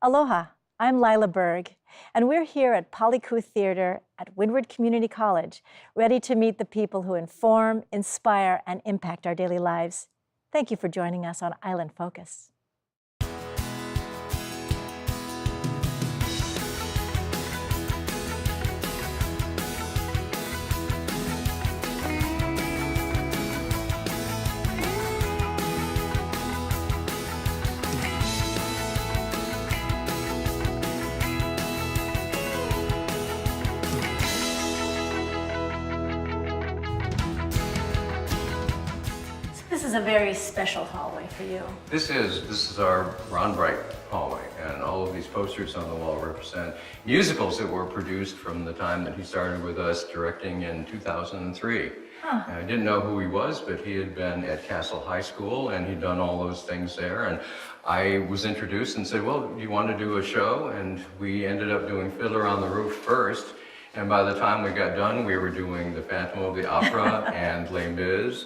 Aloha, I'm Lyla Berg, and we're here at Palikū Theatre at Windward Community College, ready to meet the people who inform, inspire, and impact our daily lives. Thank you for joining us on Island Focus. This is a very special hallway for you. This is our Ron Bright hallway, and all of these posters on the wall represent musicals that were produced from the time that he started with us directing in 2003. I didn't know who he was, but he had been at Castle High School and he'd done all those things there, and I was introduced and said, well, do you want to do a show? And we ended up doing Fiddler on the Roof first, and by the time we got done, we were doing The Phantom of the Opera and Les Mis.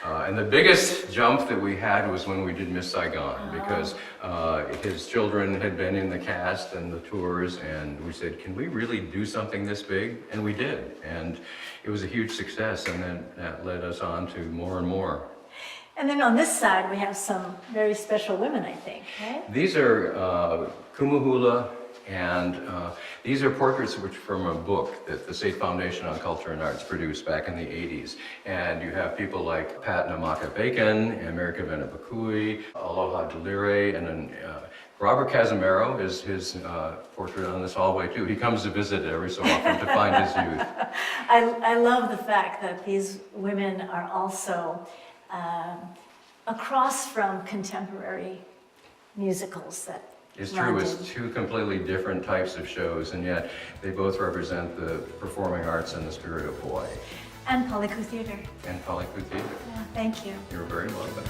And the biggest jump that we had was when we did Miss Saigon, because his children had been in the cast and the tours, and we said, can we really do something this big? And we did, and it was a huge success, and then that led us on to more and more. And then on this side, we have some very special women, I think, right? These are Kumuhula, and these are portraits which from a book that the State Foundation on Culture and Arts produced back in the 80s. And you have people like Pat Namaka-Bacon, America Benapakui, Aloha Delire, and then Robert Casimiro is his portrait on this hallway too. He comes to visit every so often to find his youth. I love the fact that these women are also across from contemporary musicals that It's true, it's two completely different types of shows, and yet they both represent the performing arts and the spirit of Hawaii. And Palikū Theatre. And Palikū Theatre. Yeah, thank you. You're very welcome.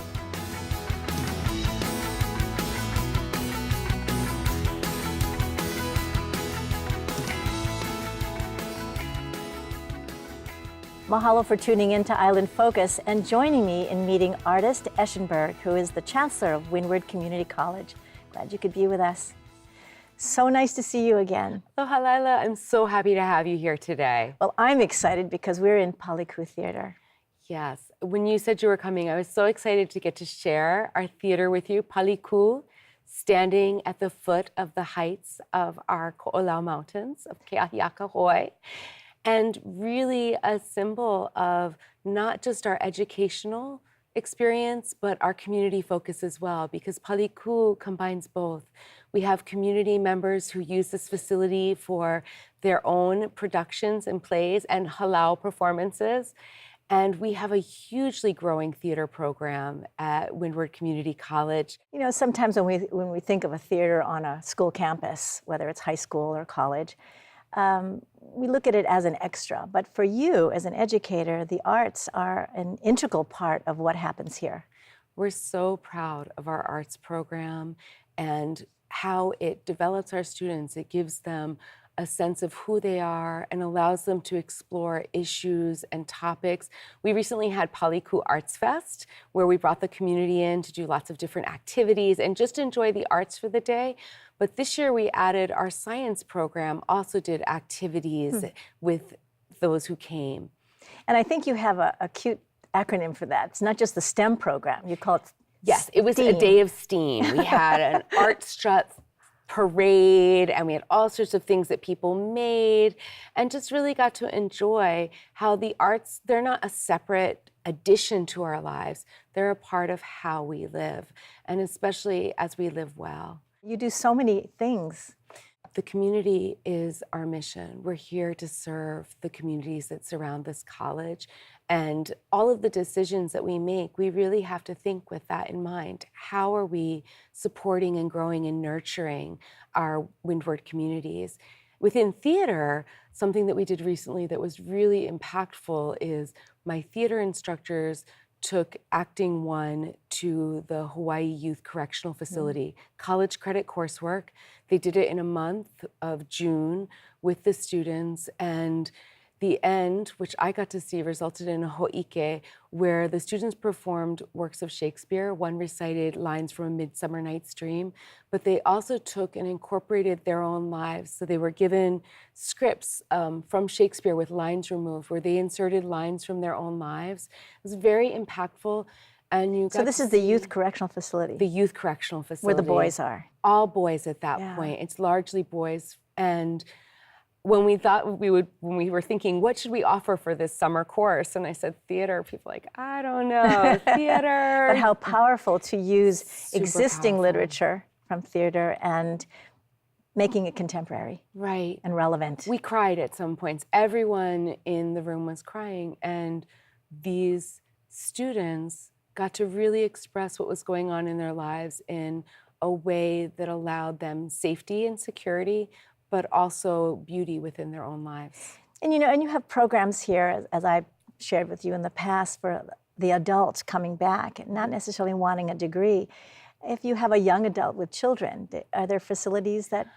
Mahalo for tuning in to Island Focus and joining me in meeting Ardis Eschenber, who is the Chancellor of Windward Community College. Glad you could be with us. So nice to see you again. Aloha, Lyla. I'm so happy to have you here today. Well, I'm excited because we're in Palikū Theatre. Yes. When you said you were coming, I was so excited to get to share our theater with you. Palikū, standing at the foot of the heights of our Ko'olau Mountains of Keahiaka, Hawaii, and really a symbol of not just our educational experience, but our community focus as well, because Palikū combines both. We have community members who use this facility for their own productions and plays and halau performances. And we have a hugely growing theater program at Windward Community College. You know, sometimes when we think of a theater on a school campus, whether it's high school or college, we look at it as an extra. But for you, as an educator, the arts are an integral part of what happens here. We're so proud of our arts program and how it develops our students. It gives them a sense of who they are and allows them to explore issues and topics. We recently had Palikū Arts Fest, where we brought the community in to do lots of different activities and just enjoy the arts for the day. But this year we added our science program, also did activities with those who came. And I think you have a cute acronym for that. It's not just the STEM program, you call it Yes, it was STEAM. a day of STEAM. We had an art strut parade, and we had all sorts of things that people made, and just really got to enjoy how the arts, they're not a separate addition to our lives. They're a part of how we live, and especially as we live well. You do so many things. The community is our mission. We're here to serve the communities that surround this college. And all of the decisions that we make, we really have to think with that in mind. How are we supporting and growing and nurturing our Windward communities? Within theater, something that we did recently that was really impactful is my theater instructors took Acting 1 to the Hawaii Youth Correctional Facility, college credit coursework. They did it in a month of June with the students, and the end, which I got to see, resulted in a ho'ike, where the students performed works of Shakespeare. One recited lines from A Midsummer Night's Dream, but they also took and incorporated their own lives. So they were given scripts from Shakespeare with lines removed, where they inserted lines from their own lives. It was very impactful. And you got So this is the youth correctional facility? The youth correctional facility. Where the boys are? All boys at that point. It's largely boys. And when we thought when we were thinking, what should we offer for this summer course? And I said, theater. People were like, I don't know, theater. But how powerful to use Super existing powerful. literature from theater and making it contemporary. Right. And relevant. We cried at some points. Everyone in the room was crying. And these students got to really express what was going on in their lives in a way that allowed them safety and security, but also beauty within their own lives. And you have programs here, as I shared with you in the past, for the adult coming back, not necessarily wanting a degree. If you have a young adult with children, are there facilities that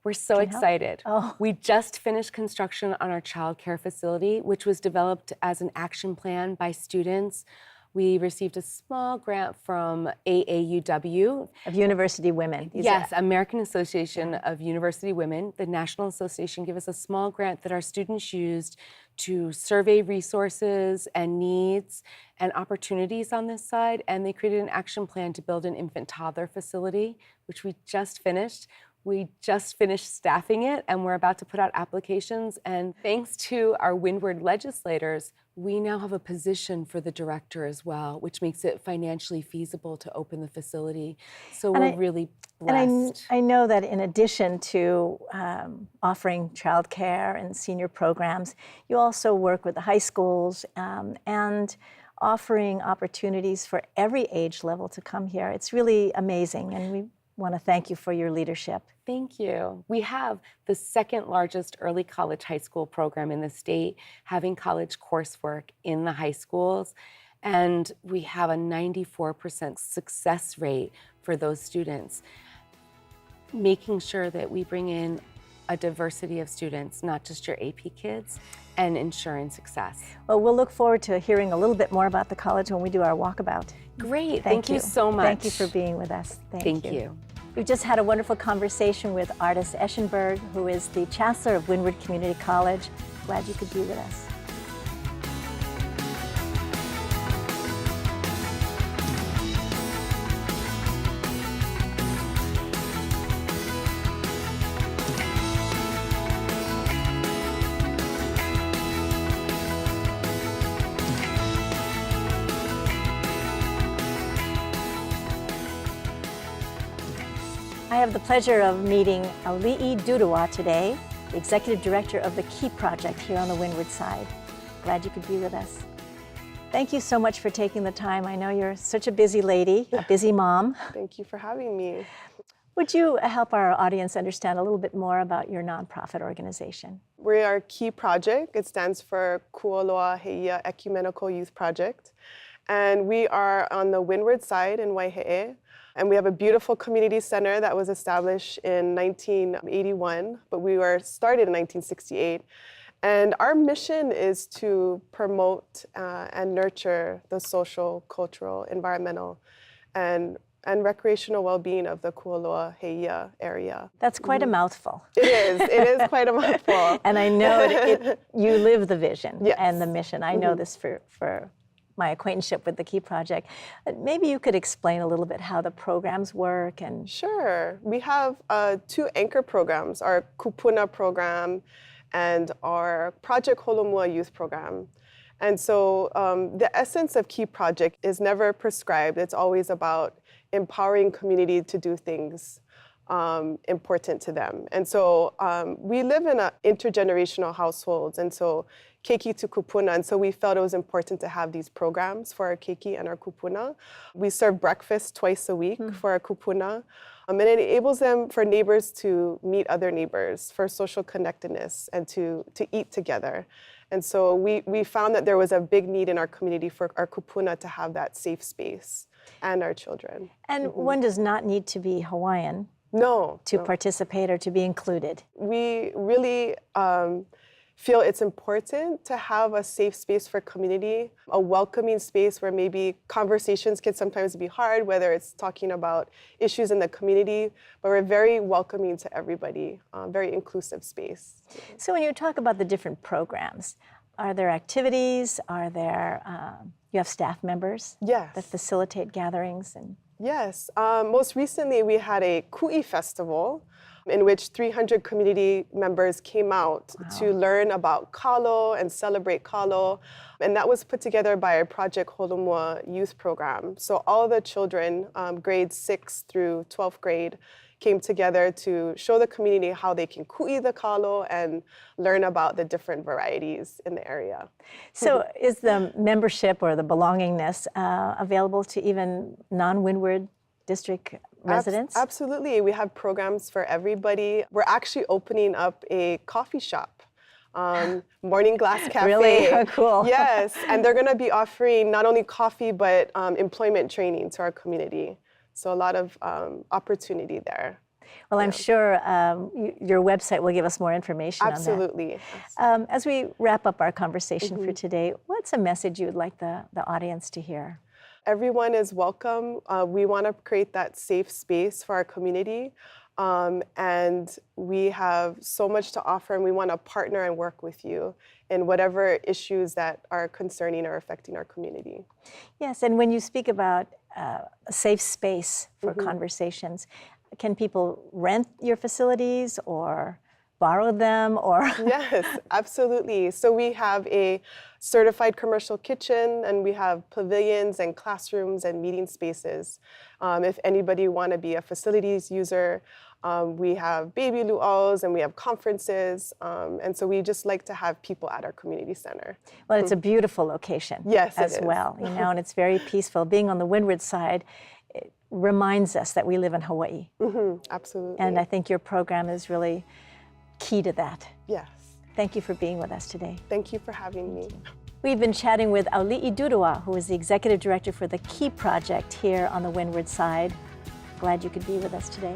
We're so excited. Oh. We just finished construction on our child care facility, which was developed as an action plan by students. We received a small grant from AAUW. Of university women? Yes, American Association of University Women. The National Association gave us a small grant that our students used to survey resources and needs and opportunities on this side, and they created an action plan to build an infant-toddler facility, which we just finished. We just finished staffing it, and we're about to put out applications. And thanks to our Windward legislators, we now have a position for the director as well, which makes it financially feasible to open the facility. So we're really blessed. And I know that in addition to offering childcare and senior programs, you also work with the high schools and offering opportunities for every age level to come here. It's really amazing, and we want to thank you for your leadership. Thank you. We have the second largest early college high school program in the state, having college coursework in the high schools. And we have a 94% success rate for those students. Making sure that we bring in a diversity of students, not just your AP kids, and ensuring success. Well, we'll look forward to hearing a little bit more about the college when we do our walkabout. Great. Thank you so much. Thank you for being with us. Thank you. We've just had a wonderful conversation with Ardis Eschenber, who is the Chancellor of Windward Community College. Glad you could be with us. I have the pleasure of meeting ʻAuliʻi Dudoit today, the Executive Director of the KEY Project here on the Windward side. Glad you could be with us. Thank you so much for taking the time. I know you're such a busy lady, a busy mom. Thank you for having me. Would you help our audience understand a little bit more about your nonprofit organization? We are KEY Project. It stands for Kualoa Heia Ecumenical Youth Project. And we are on the Windward side in Waihe'e. And we have a beautiful community center that was established in 1981, but we were started in 1968. And our mission is to promote and nurture the social, cultural, environmental, and recreational well-being of the Kualoa Heia area. That's quite a mouthful. It is quite a mouthful. And I know you live the vision Yes. and the mission. I know this for my acquaintanceship with the KEY Project. Maybe you could explain a little bit how the programs work and... Sure. We have two anchor programs, our Kupuna program and our Project Holomua Youth Program. And so the essence of KEY Project is never prescribed. It's always about empowering community to do things important to them. And so we live in intergenerational households, and so keiki to kupuna, and so we felt it was important to have these programs for our keiki and our kupuna. We serve breakfast twice a week for our kupuna, and it enables them for neighbors to meet other neighbors, for social connectedness, and to eat together. And so we found that there was a big need in our community for our kupuna to have that safe space, and our children. And one does not need to be Hawaiian No. to participate or to be included. We really feel it's important to have a safe space for community, a welcoming space where maybe conversations can sometimes be hard, whether it's talking about issues in the community, but we're very welcoming to everybody, very inclusive space. So when you talk about the different programs, are there activities? Are there, you have staff members Yes. that facilitate gatherings? And Yes. Most recently, we had a ku'i festival in which 300 community members came out to learn about kalo and celebrate kalo. And that was put together by our Project Holomua youth program. So all the children, grades 6 through 12th grade, came together to show the community how they can ku'i the kalo and learn about the different varieties in the area. so is the membership or the belongingness available to even non-Windward district residents? Absolutely. We have programs for everybody. We're actually opening up a coffee shop. Morning Glass Cafe. Really? Oh, cool. Yes, and they're going to be offering not only coffee, but employment training to our community. So a lot of opportunity there. Well, I'm sure your website will give us more information Absolutely. on that. As we wrap up our conversation for today, what's a message you would like the audience to hear? Everyone is welcome. We want to create that safe space for our community. And we have so much to offer, and we want to partner and work with you in whatever issues that are concerning or affecting our community. Yes, and when you speak about a safe space for conversations, can people rent your facilities or borrow them or? Yes, absolutely. So we have a certified commercial kitchen, and we have pavilions and classrooms and meeting spaces. If anybody want to be a facilities user, we have baby luau's and we have conferences. And so we just like to have people at our community center. Well, it's a beautiful location Yes, it as is. well, you know, and it's very peaceful. Being on the Windward side, it reminds us that we live in Hawaii. Absolutely. And I think your program is really key to that. Yes. Thank you for being with us today. Thank you for having me. We've been chatting with ʻAuliʻi Dudoit, who is the Executive Director for the Key Project here on the Windward side. Glad you could be with us today.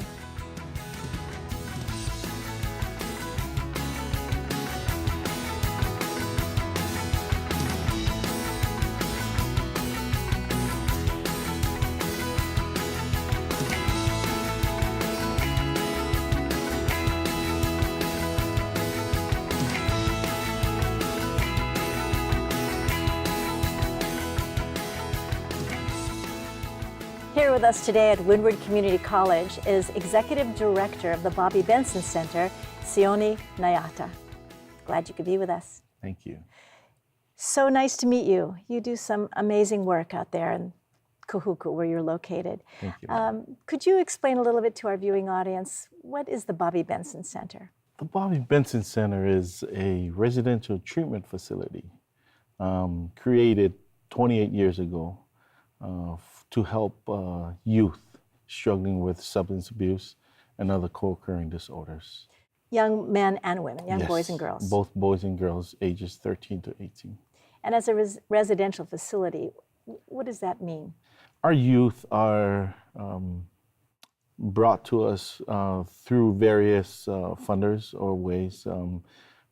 Here with us today at Windward Community College is Executive Director of the Bobby Benson Center, Sione Nayata. Glad you could be with us. Thank you. So nice to meet you. You do some amazing work out there in Kahuku, where you're located. Thank you. Could you explain a little bit to our viewing audience, what is the Bobby Benson Center? The Bobby Benson Center is a residential treatment facility created 28 years ago to help youth struggling with substance abuse and other co-occurring disorders. Young men and women, young Yes, boys and girls. Both boys and girls, ages 13 to 18. And as a residential facility, what does that mean? Our youth are brought to us through various funders or ways,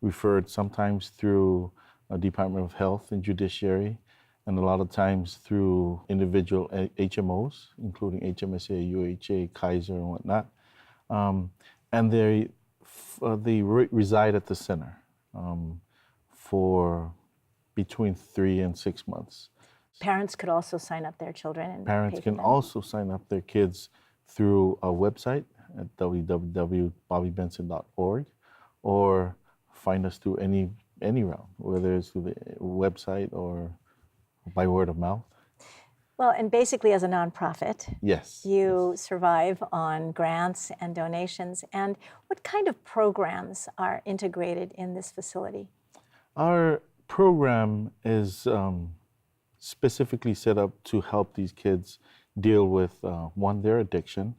referred sometimes through Department of Health and Judiciary, and a lot of times through individual HMOs, including HMSA, UHA, Kaiser, and whatnot. And they reside at the center for between 3 and 6 months. Parents could also sign up their children and Parents pay for can them. also sign up their kids through our website at www.bobbybenson.org, or find us through any route, whether it's through the website or by word of mouth. Well, and basically as a nonprofit, Yes. you survive on grants and donations. And what kind of programs are integrated in this facility? Our program is specifically set up to help these kids deal with, one, their addiction,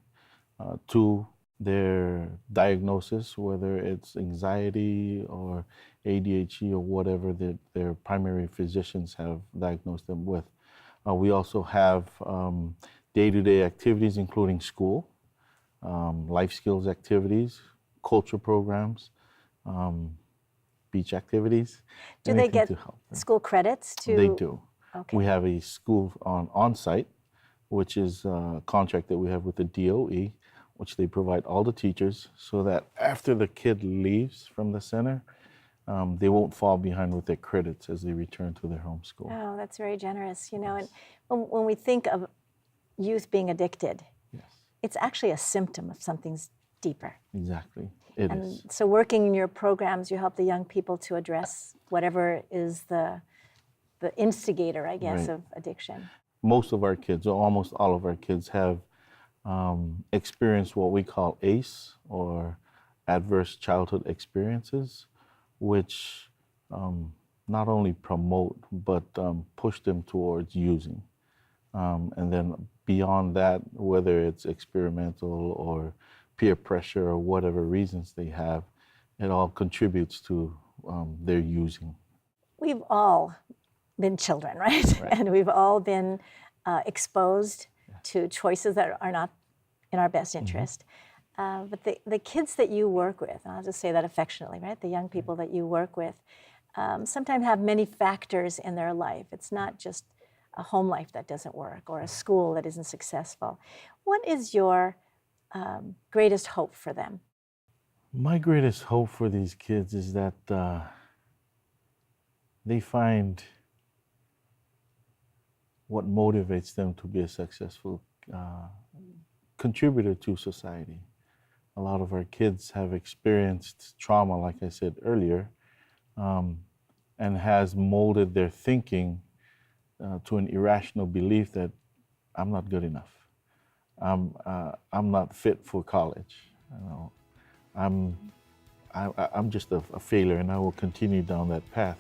two, their diagnosis, whether it's anxiety or ADHD or whatever their primary physicians have diagnosed them with. We also have day-to-day activities, including school, life skills activities, culture programs, beach activities. Do they anything get to help them. school credits to? They do. Okay. We have a school on-site, which is a contract that we have with the DOE, which they provide all the teachers so that after the kid leaves from the center, they won't fall behind with their credits as they return to their home school. Oh, that's very generous, you know. And when we think of youth being addicted, Yes, it's actually a symptom of something's deeper. exactly. It And is. so working in your programs, you help the young people to address whatever is the instigator, I guess, Right. of addiction. Most of our kids, or almost all of our kids, have experienced what we call ACE, or adverse childhood experiences, which not only promote but push them towards using. And then beyond that, whether it's experimental or peer pressure or whatever reasons they have, it all contributes to their using. We've all been children, right? And we've all been exposed to choices that are not in our best interest. But the kids that you work with, and I'll just say that affectionately, right? The young people that you work with, sometimes have many factors in their life. It's not just a home life that doesn't work or a school that isn't successful. What is your greatest hope for them? My greatest hope for these kids is that they find what motivates them to be a successful contributor to society. A lot of our kids have experienced trauma, like I said earlier, and has molded their thinking to an irrational belief that I'm not good enough. I'm not fit for college. You know, I'm just a failure, and I will continue down that path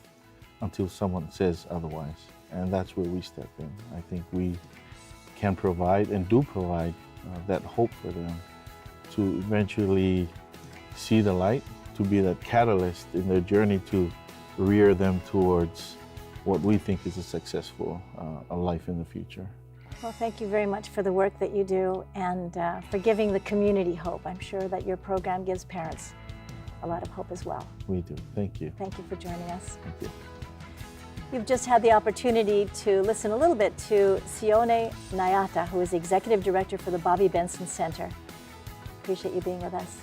until someone says otherwise. And that's where we step in. I think we can provide and do provide that hope for them to eventually see the light, to be that catalyst in their journey to rear them towards what we think is a successful a life in the future. Well, thank you very much for the work that you do and for giving the community hope. I'm sure that your program gives parents a lot of hope as well. We do. Thank you. Thank you for joining us. Thank you. You've just had the opportunity to listen a little bit to Sione Nayata, who is the Executive Director for the Bobby Benson Center. Appreciate you being with us.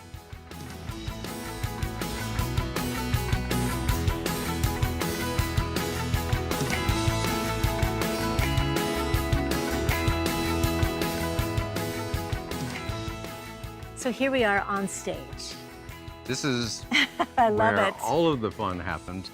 So here we are on stage. This is I love where it. all of the fun happens.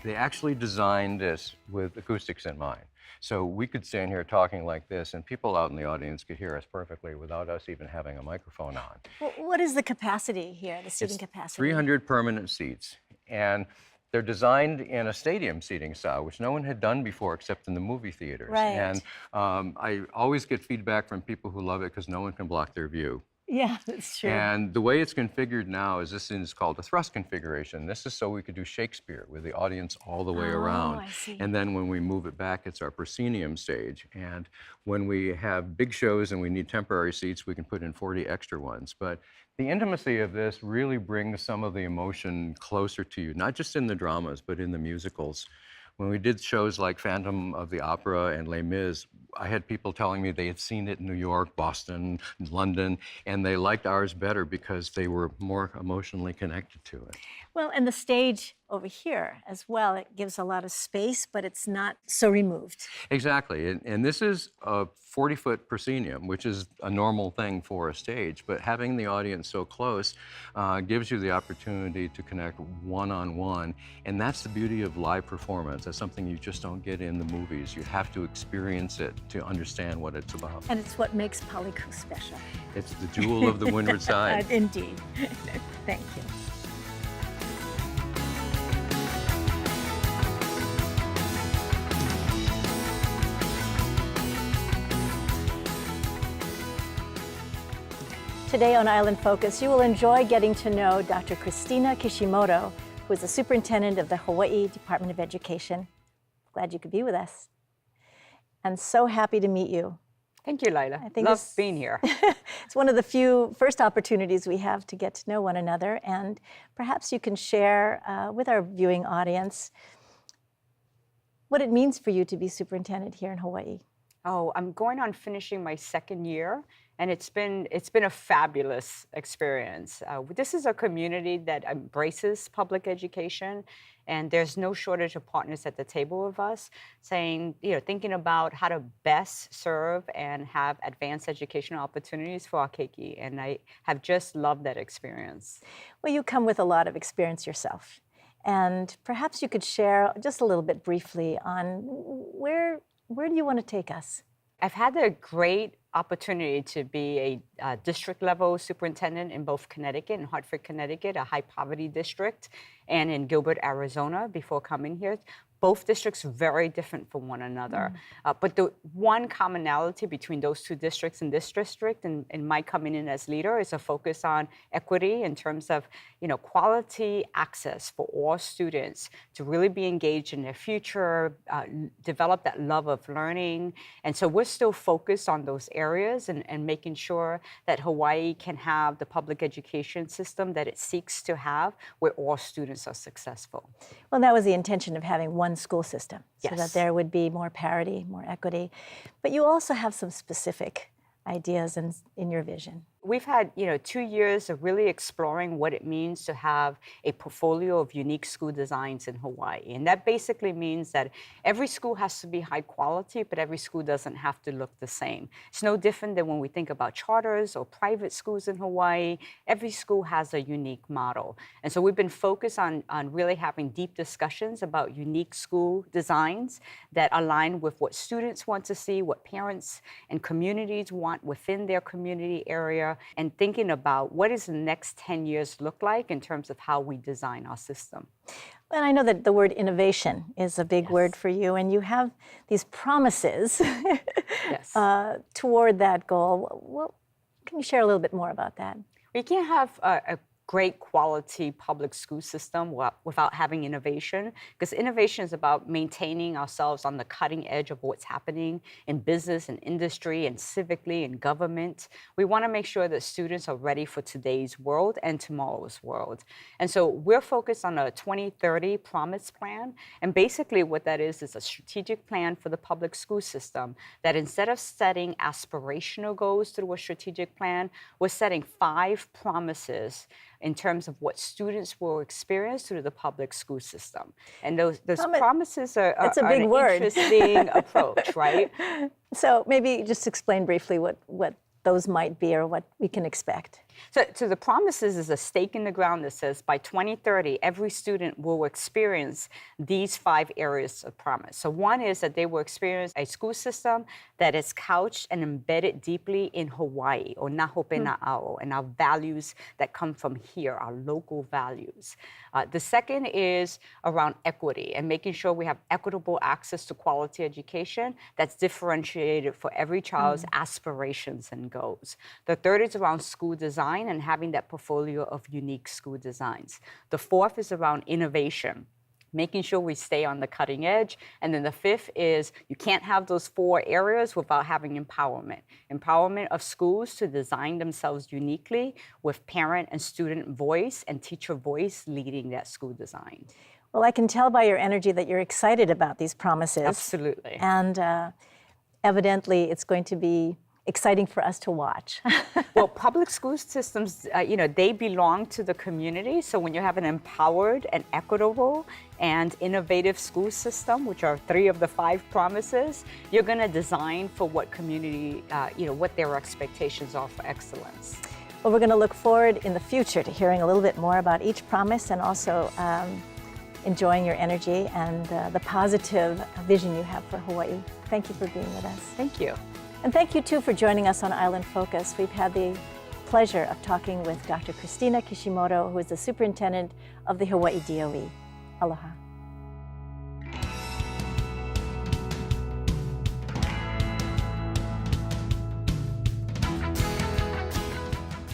They actually designed this with acoustics in mind. So we could stand here talking like this, and people out in the audience could hear us perfectly without us even having a microphone on. Well, what is the capacity here, the seating capacity? 300 permanent seats, and they're designed in a stadium seating style, which no one had done before except in the movie theaters. Right. And I always get feedback from people who love it because no one can block their view. Yeah, that's true. And the way it's configured now is this is called a thrust configuration. This is so we could do Shakespeare with the audience all the way around. I see. And then when we move it back, it's our proscenium stage. And when we have big shows and we need temporary seats, we can put in 40 extra ones. But the intimacy of this really brings some of the emotion closer to you, not just in the dramas, but in the musicals. When we did shows like Phantom of the Opera and Les Mis, I had people telling me they had seen it in New York, Boston, London, and they liked ours better because they were more emotionally connected to it. Well, and the stage over here as well, it gives a lot of space, but it's not so removed. Exactly, and this is a 40-foot proscenium, which is a normal thing for a stage, but having the audience so close gives you the opportunity to connect one-on-one, and that's the beauty of live performance. That's something you just don't get in the movies. You have to experience it to understand what it's about. And it's what makes Palikū special. It's the jewel of the Windward side. Indeed. Thank you. Today on Island Focus, you will enjoy getting to know Dr. Christina Kishimoto, who is the superintendent of the Hawaii Department of Education. Glad you could be with us. And so happy to meet you. Thank you, Lyla. I think Love being here. It's one of the few first opportunities we have to get to know one another, and perhaps you can share with our viewing audience what it means for you to be superintendent here in Hawaii. Oh, I'm going on finishing my second year, and it's been a fabulous experience. This is a community that embraces public education, and there's no shortage of partners at the table with us, saying, thinking about how to best serve and have advanced educational opportunities for our keiki, and I have just loved that experience. Well, you come with a lot of experience yourself, and perhaps you could share just a little bit briefly on where do you want to take us? I've had the great opportunity to be a district level superintendent in both Connecticut and Hartford, Connecticut, a high poverty district, and in Gilbert, Arizona before coming here. Both districts very different from one another. But the one commonality between those two districts and this district and my coming in as leader is a focus on equity in terms of quality access for all students to really be engaged in their future, develop that love of learning. And so we're still focused on those areas and making sure that Hawaii can have the public education system that it seeks to have where all students are successful. Well, that was the intention of having one school system, so Yes. that there would be more parity, more equity. But you also have some specific ideas in your vision. We've had, 2 years of really exploring what it means to have a portfolio of unique school designs in Hawaii. And that basically means that every school has to be high quality, but every school doesn't have to look the same. It's no different than when we think about charters or private schools in Hawaii. Every school has a unique model. And so we've been focused on really having deep discussions about unique school designs that align with what students want to see, what parents and communities want within their community area, and thinking about what does the next 10 years look like in terms of how we design our system. And I know that the word innovation is a big word for you, and you have these promises Yes. toward that goal. Well, can you share a little bit more about that? We can't have a great quality public school system without having innovation, because innovation is about maintaining ourselves on the cutting edge of what's happening in business and industry and civically and government. We want to make sure that students are ready for today's world and tomorrow's world. And so we're focused on a 2030 promise plan. And basically what that is a strategic plan for the public school system that instead of setting aspirational goals through a strategic plan, we're setting 5 promises in terms of what students will experience through the public school system. And those promises are That's a big an word. interesting approach, right? So maybe just explain briefly what those might be or what we can expect. So the promises is a stake in the ground that says by 2030, every student will experience these 5 areas of promise. So one is that they will experience a school system that is couched and embedded deeply in Hawaii, or nahope na'ao, and our values that come from here, our local values. The second is around equity and making sure we have equitable access to quality education that's differentiated for every child's aspirations and goals. The third is around school design and having that portfolio of unique school designs. The fourth is around innovation, making sure we stay on the cutting edge. And then the fifth is you can't have those 4 areas without having empowerment. Empowerment of schools to design themselves uniquely with parent and student voice and teacher voice leading that school design. Well, I can tell by your energy that you're excited about these promises. Absolutely. And evidently, it's going to be exciting for us to watch. Well, public school systems, they belong to the community. So when you have an empowered and equitable and innovative school system, which are 3 of the 5 promises, you're going to design for what community, what their expectations are for excellence. Well, we're going to look forward in the future to hearing a little bit more about each promise and also enjoying your energy and the positive vision you have for Hawaii. Thank you for being with us. Thank you. And thank you, too, for joining us on Island Focus. We've had the pleasure of talking with Dr. Christina Kishimoto, who is the superintendent of the Hawaii DOE. Aloha.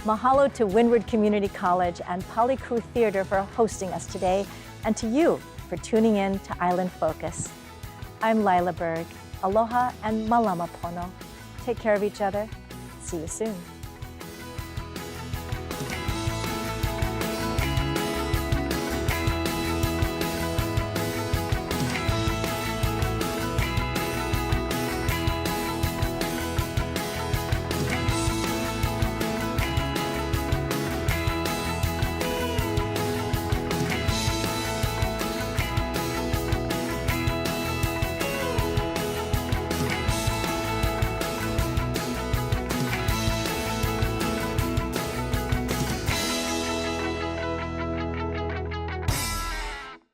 Mahalo to Windward Community College and Palikū Theatre for hosting us today, and to you for tuning in to Island Focus. I'm Lyla Berg. Aloha and malama pono. Take care of each other. See you soon.